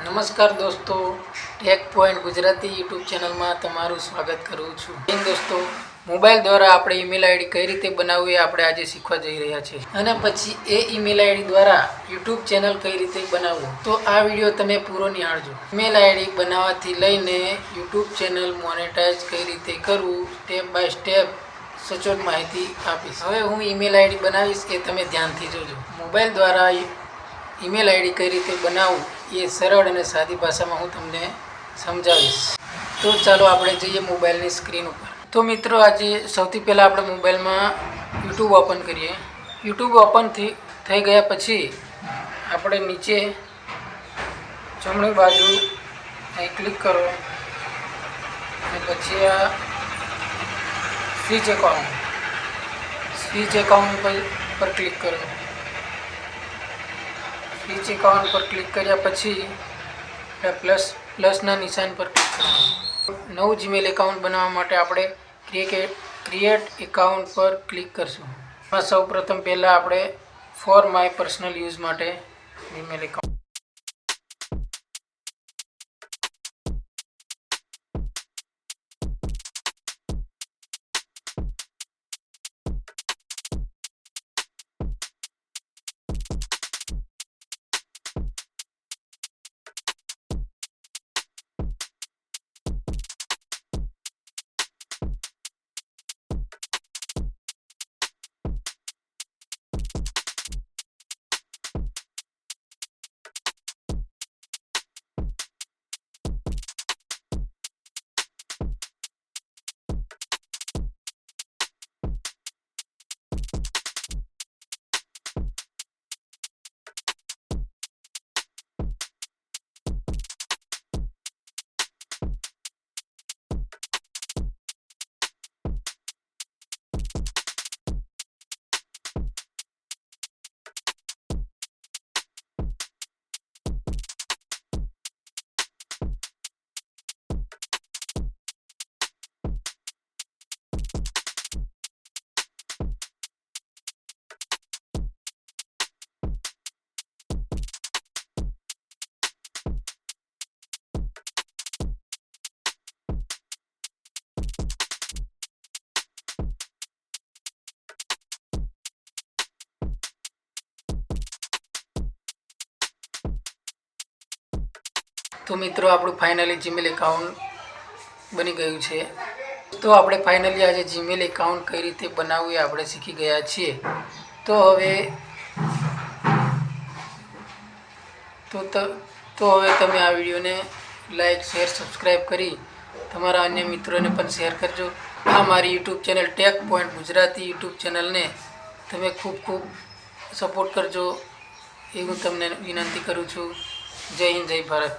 નમસ્કાર દોસ્તો, tech Point Gujarati YouTube ચેનલમાં તમારું સ્વાગત કરું છું। દોસ્તો, મોબાઈલ દ્વારા આપણે ઈમેલ આઈડી કઈ રીતે બનાવવી આપણે આજે શીખવા જઈ રહ્યા છીએ અને પછી એ ઈમેલ આઈડી દ્વારા યુટ્યુબ ચેનલ કઈ રીતે બનાવવું। તો આ વિડીયો તમે પૂરો નિહાળજો। ઈમેલ આઈડી બનાવવાથી લઈને યુટ્યુબ ચેનલ મોનેટાઈઝ કઈ રીતે કરવું સ્ટેપ બાય સ્ટેપ સચોટ માહિતી આપીશ। હવે હું ઈમેલ આઈડી બનાવીશ એ તમે ધ્યાનથી જોજો। મોબાઈલ દ્વારા ઈમેલ આઈડી કઈ રીતે બનાવવું એ સરળ અને સાદી ભાષામાં હું તમને સમજાવીશ। તો ચાલો આપણે જઈએ મોબાઈલની સ્ક્રીન ઉપર। તો મિત્રો, આજે સૌથી પહેલાં આપણે મોબાઈલમાં યુટ્યુબ ઓપન કરીએ। યુટ્યુબ ઓપન થઈ ગયા પછી આપણે નીચે જમણી બાજુ અહીં ક્લિક કરો અને પછી આ સ્વિચ એકાઉન્ટ પર ક્લિક કરો। સ્વિચ એકાઉન્ટ પર ક્લિક કર્યા પછી પ્લસના નિશાન પર ક્લિક કરવાનું। નવું જીમેલ એકાઉન્ટ બનાવવા માટે આપણે ક્રિએટ એકાઉન્ટ પર ક્લિક કરશું। સૌ પ્રથમ પહેલાં આપણે ફોર માય પર્સનલ યુઝ માટે જીમેલ એકાઉન્ટ તો મિત્રો, આપણું ફાઇનલી જીમેલ એકાઉન્ટ બની ગયું છે। તો આપણે ફાઇનલી આજે જીમેલ એકાઉન્ટ કઈ રીતે બનાવવું એ આપણે શીખી ગયા છીએ। તો હવે તમે આ વિડીયોને લાઈક, શેર, સબસ્ક્રાઈબ કરી તમારા અન્ય મિત્રોને પણ શેર કરજો। આ મારી YouTube channel Tech Point Gujarati YouTube ચેનલને તમે ખૂબ સપોર્ટ કરજો એ હું તમને વિનંતી કરું છું। જય હિન્દ, જય ભારત।